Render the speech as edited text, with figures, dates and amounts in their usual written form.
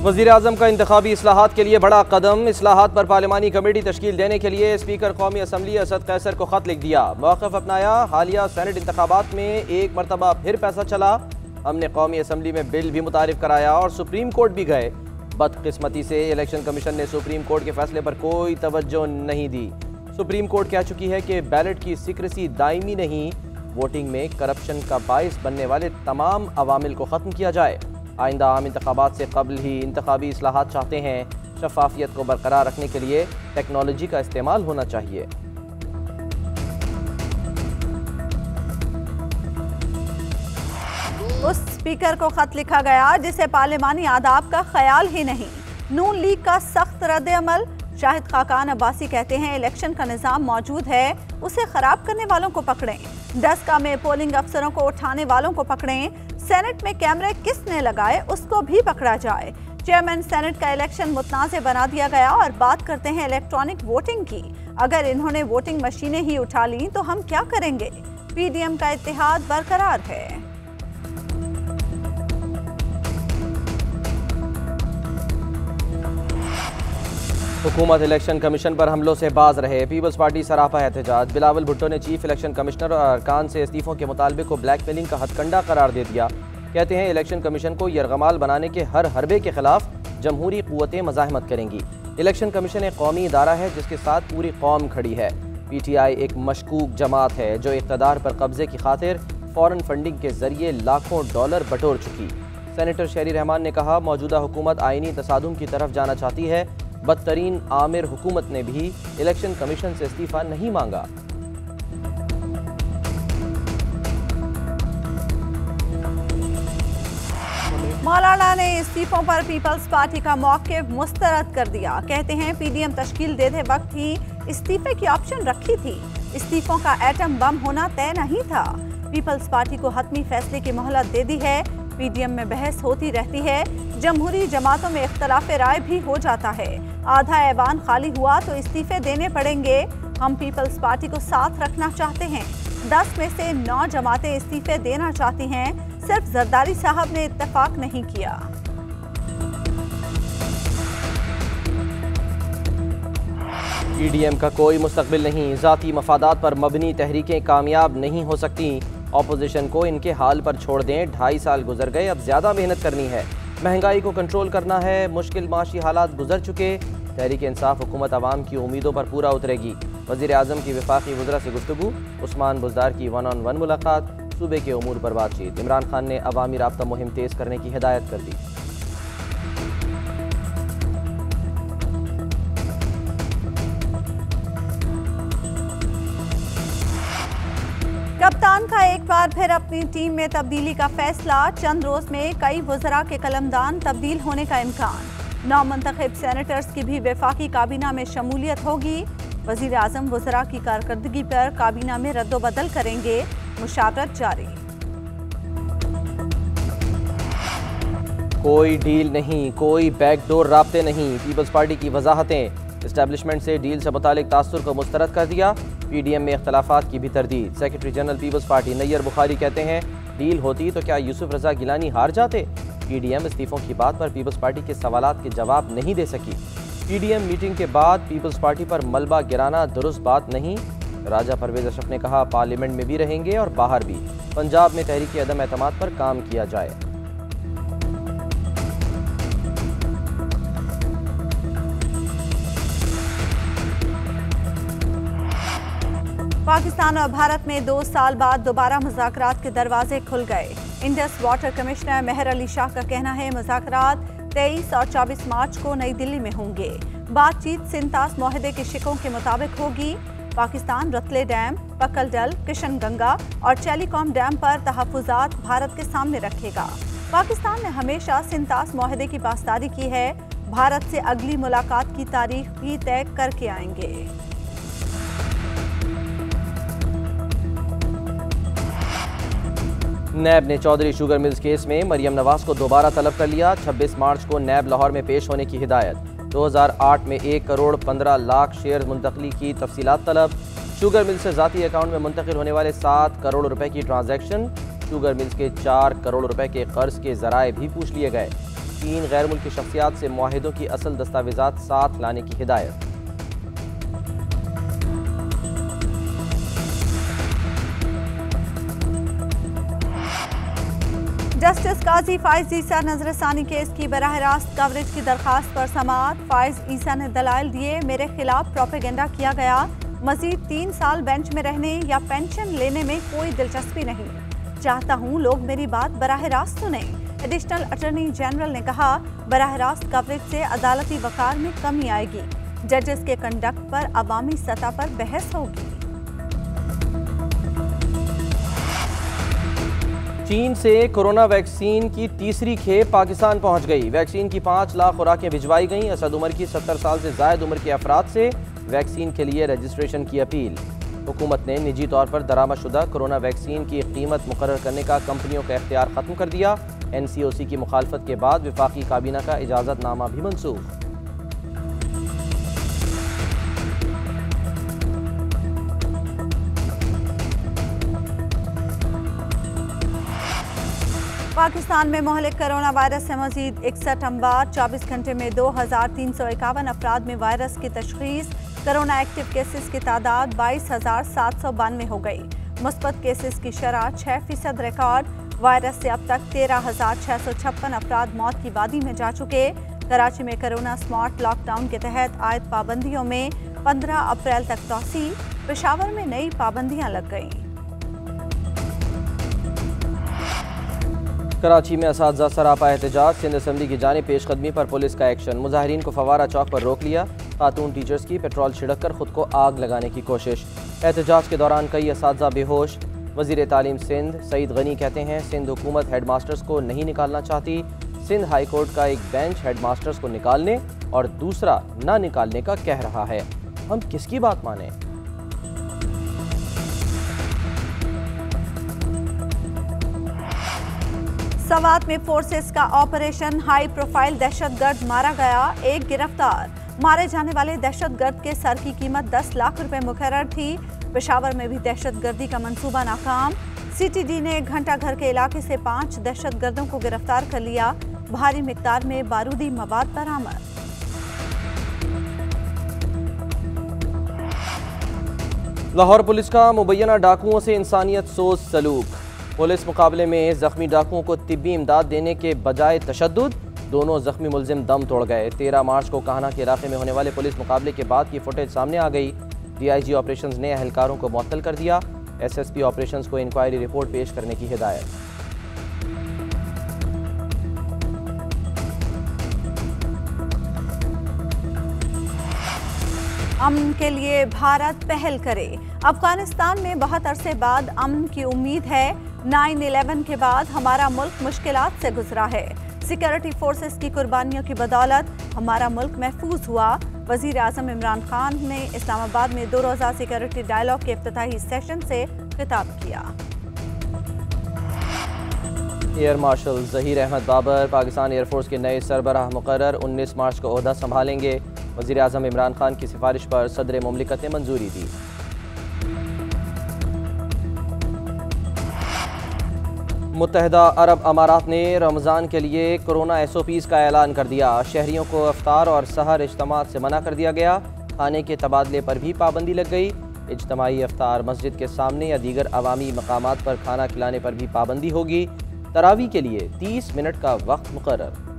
वज़ीर-ए-आज़म का इंतखाबी इस्लाहात के लिए बड़ा कदम। इस्लाहात पर पार्लिमानी कमेटी तश्कील देने के लिए स्पीकर कौमी असम्बली असद कैसर को खत लिख दिया। मौक़िफ़ अपनाया। हालिया सेनेट इंतखाबात में एक मरतबा फिर पैसा चला। हमने कौमी असम्बली में बिल भी मुतारिफ कराया और सुप्रीम कोर्ट भी गए। बदकिस्मती से इलेक्शन कमीशन ने सुप्रीम कोर्ट के फैसले पर कोई तवज्जो नहीं दी। सुप्रीम कोर्ट कह चुकी है कि बैलेट की सीक्रेसी दायमी नहीं, वोटिंग में करप्शन का बाइस बनने वाले तमाम अवामिल को ख़त्म किया जाए। आइंदा आम इंतखाबात से कबल ही इंतखाबी इस्लाहात चाहते हैं। शफाफियत को बरकरार रखने के लिए टेक्नोलॉजी का इस्तेमाल होना चाहिए। उस स्पीकर को खत लिखा गया जिसे पार्लिमानी आदाब का ख्याल ही नहीं। नून लीग का सख्त रद्द-ए-अमल। शाहिद खाकान अब्बासी कहते हैं इलेक्शन का निज़ाम मौजूद है, उसे खराब करने वालों को पकड़ें। डस्का में पोलिंग अफसरों को उठाने वालों को पकड़ें। सेनेट में कैमरे किसने लगाए उसको भी पकड़ा जाए। चेयरमैन सेनेट का इलेक्शन मुतनाज़ बना दिया गया और बात करते हैं इलेक्ट्रॉनिक वोटिंग की। अगर इन्होंने वोटिंग मशीनें ही उठा ली तो हम क्या करेंगे। पीडीएम का इत्तेहाद बरकरार है। हुकूमत इलेक्शन कमीशन पर हमलों से बाज रहे। पीपल्स पार्टी सरापा एहतजाज। बिलावल भुट्टो ने चीफ इलेक्शन कमिश्नर और अरकान से इस्तीफों के मुतालबे को ब्लैकमेलिंग का हथकंडा करार दे दिया। कहते हैं इलेक्शन कमीशन को यरगमाल बनाने के हर हरबे के खिलाफ जमहूरी क़ुव्वतें मज़ाहमत करेंगी। इलेक्शन कमीशन एक कौमी इदारा है जिसके साथ पूरी कौम खड़ी है। PTI एक मशकूक जमात है जो इक़्तिदार पर कब्जे की खातिर फ़ौरन फंडिंग के जरिए लाखों डॉलर बटोर चुकी। सेनेटर शहरी रहमान ने कहा मौजूदा हुकूमत आइनी तसादुम की तरफ जाना चाहती है। बदतरीन आमिर हुकूमत ने भी इलेक्शन कमीशन से इस्तीफा नहीं मांगा। मौलाना ने इस्तीफों पर पीपल्स पार्टी का मौक़िफ़ मुस्तरद कर दिया। कहते हैं पीडीएम तश्कील देते वक्त ही इस्तीफे की ऑप्शन रखी थी। इस्तीफों का एटम बम होना तय नहीं था। पीपल्स पार्टी को हतमी फैसले की मोहलत दे दी है। पीडीएम में बहस होती रहती है। जमहूरी जमातों में इख्तलाफ राय भी हो जाता है। आधा ऐवान खाली हुआ तो इस्तीफे देने पड़ेंगे। हम पीपल्स पार्टी को साथ रखना चाहते हैं। 10 में से 9 जमातें इस्तीफे देना चाहती हैं। सिर्फ जरदारी साहब ने इत्तेफाक नहीं किया। पीडीएम का कोई मुस्तकबिल नहीं। ज़ाती मफादात पर मबनी तहरीकें कामयाब नहीं हो सकती। ऑपोजिशन को इनके हाल पर छोड़ दें। 2.5 साल गुजर गए, अब ज़्यादा मेहनत करनी है। महंगाई को कंट्रोल करना है। मुश्किल माशी हालात गुजर चुके। तहरीक इंसाफ हुकूमत आवाम की उम्मीदों पर पूरा उतरेगी। वज़ीर-ए-आज़म की वफाकी वज़रा से गुफ्तगू। उस्मान बुज़दार की 1-on-1 मुलाकात। सूबे के उमूर पर बातचीत। इमरान खान ने अवामी राब्ता मुहिम तेज़ करने की हिदायत कर दी। कप्तान का एक बार फिर अपनी टीम में तब्दीली का फैसला। चंद रोज में कई वज़रा के कलमदान तब्दील होने का इम्कान। नौमुंतखब सेनेटर्स की भी वफाकी काबीना में शमूलियत होगी। वज़ीर आज़म वज़रा की कारकर्दगी पर काबीना में रद्दोबदल करेंगे। मुशावरत जारी। कोई डील नहीं, कोई बैकडोर राब्ते नहीं। पीपल्स पार्टी की वजाहतें। इस्टेब्लिशमेंट से डील से मुतालिक तासुर को मुस्तरद कर दिया। पीडीएम में इख्तलाफात की भी तरदीद। सेक्रेटरी जनरल पीपल्स पार्टी नैयर बुखारी कहते हैं डील होती तो क्या यूसुफ रजा गिलानी हार जाते। पीडीएम इस्तीफों की बात पर पीपल्स पार्टी के सवालात के जवाब नहीं दे सकी। पीडीएम मीटिंग के बाद पीपल्स पार्टी पर मलबा गिराना दुरुस्त बात नहीं। राजा परवेज अशरफ ने कहा पार्लियामेंट में भी रहेंगे और बाहर भी। पंजाब में तहरीक अदम एतमाद पर काम किया जाए। पाकिस्तान और भारत में 2 साल बाद दोबारा मुज़ाकरात के दरवाजे खुल गए। इंडस वाटर कमिश्नर मेहर अली शाह का कहना है मुज़ाकरात 23 और 24 मार्च को नई दिल्ली में होंगे। बातचीत सिंतास मुआहदे के शिकों के मुताबिक होगी। पाकिस्तान रतले डैम, पक्कल डल, किशन गंगा और टेलीकॉम डैम पर तहफ़्फ़ुज़ात भारत के सामने रखेगा। पाकिस्तान ने हमेशा सिंतास मुआहदे की पासदारी की है। भारत से अगली मुलाकात की तारीख भी तय करके आएंगे। नैब ने चौधरी शुगर मिल्स केस में मरियम नवाज को दोबारा तलब कर लिया। 26 मार्च को नैब लाहौर में पेश होने की हिदायत। 2008 में 1 करोड़ 15 लाख शेयर मुंतकली की तफसीलात तलब। शुगर मिल्स से ज़ाती अकाउंट में मुंतकिल होने वाले 7 करोड़ रुपए की ट्रांजैक्शन। शुगर मिल्स के 4 करोड़ रुपए के कर्ज के ज़राए भी पूछ लिए गए। चीन गैर मुल्की शख्सियात से मुआहिदों की असल दस्तावेजात साथ लाने की हिदायत। जस्टिस काजी फाइज ईसा नजरसानी केस की बराह रास्त कवरेज की दरखास्त पर समाअत। फाइज ईसा ने दलाइल दिए, मेरे खिलाफ प्रोपेगेंडा किया गया, मजीद 3 साल बेंच में रहने या पेंशन लेने में कोई दिलचस्पी नहीं, चाहता हूँ लोग मेरी बात बराह रास्त सुने। एडिशनल अटॉर्नी जनरल ने कहा, बराह रास्त कवरेज से अदालती वकार में कमी आएगी, जजेस के कंडक्ट पर अवामी सतह पर बहस होगी। चीन से कोरोना वैक्सीन की तीसरी खेप पाकिस्तान पहुंच गई। वैक्सीन की 5 लाख खुराकें भिजवाई गईं। असद उमर की 70 साल से जायद उम्र के अफराद से वैक्सीन के लिए रजिस्ट्रेशन की अपील। हुकूमत ने निजी तौर पर दरामदशुदा कोरोना वैक्सीन की कीमत मुकर्रर करने का कंपनियों का इख्तियार खत्म कर दिया। NCOC की मुखालफत के बाद वफाकी काबीना का इजाज़तनामा भी मनसूख। पाकिस्तान में मोहलिक कोरोना वायरस से मजीद 61 अमवात। 24 घंटे में 2351 अफराद में वायरस की तशखीस। कोरोना एक्टिव केसेस की तादाद 22,792 हो गई। मुस्बत केसेस की शरह 6% रिकॉर्ड। वायरस से अब तक 13,656 अफराद मौत की वादी में जा चुके। कराची में कोरोना स्मार्ट लॉकडाउन के तहत आयद पाबंदियों में 15 अप्रैल तक तौसी। पेशावर में नई पाबंदियां लग गईं। कराची में असातिज़ा सरापा एहतजाज। सिंध असम्बली की जानिब पेशकदमी पर पुलिस का एक्शन। मुजाहिरीन को फवारा चौक पर रोक लिया। खातून टीचर्स की पेट्रोल छिड़क कर खुद को आग लगाने की कोशिश। एहतजाज के दौरान कई असातिज़ा बेहोश। वज़ीर तालीम सिंध सईद गनी कहते हैं, सिंध हुकूमत हेड मास्टर्स को नहीं निकालना चाहती। सिंध हाई कोर्ट का एक बेंच हेड मास्टर्स को निकालने और दूसरा ना निकालने का कह रहा है। हम किसकी बात माने? सवात में फोर्सेस का ऑपरेशन। हाई प्रोफाइल दहशतगर्द मारा गया, एक गिरफ्तार। मारे जाने वाले दहशतगर्द के सर की कीमत 10 लाख रुपए मुकर्रर थी। पेशावर में भी दहशतगर्दी का मंसूबा नाकाम। CTD ने घंटा घर के इलाके से 5 दहशतगर्दों को गिरफ्तार कर लिया। भारी मिकदार में बारूदी मवाद बरामद। लाहौर पुलिस का मुबैना डाकुओं से इंसानियत सोच सलूक। पुलिस मुकाबले में जख्मी डाकुओं को तिब्बी इमदाद देने के बजाय तशद्दुद। दोनों जख्मी मुलजिम दम तोड़ गए। 13 मार्च को काहना के इलाके में होने वाले पुलिस मुकाबले के बाद की फुटेज सामने आ गई। DIG ऑपरेशंस ने अहलकारों को मुअत्तल कर दिया। SSP ऑपरेशंस को इंक्वायरी रिपोर्ट पेश करने की हिदायत। अमन के लिए भारत पहल करे। अफगानिस्तान में बहुत अरसे बाद अमन की उम्मीद है। 9/11 के बाद हमारा मुल्क मुश्किलात से गुजरा है। सिक्योरिटी फोर्सेस की कुर्बानियों की बदौलत हमारा मुल्क महफूज हुआ। वजीर आज़म इमरान खान ने इस्लामाबाद में 2 रोज़ा सिक्योरिटी डायलॉग के इफ्तिताही सेशन से खिताब किया। Air marshal Zaheer Ahmed Babar Pakistan air force के नए सरबराह मुकर्रर 19 मार्च को ओहदा संभालेंगे। वज़ीर आज़म इमरान खान की सिफारिश पर सदर मुमलिकत ने मंजूरी दी। मुत्तहिदा अरब अमारात ने रमज़ान के लिए कोरोना SOPs का ऐलान कर दिया। शहरियों को इफ्तार और सहर इज्तिमात से मना कर दिया गया। खाने के तबादले पर भी पाबंदी लग गई। इज्तिमाई इफ्तार मस्जिद के सामने या दीगर अवामी मकामात पर खाना खिलाने पर भी पाबंदी होगी। तरावी के लिए 30 मिनट का वक्त मुकर्रर।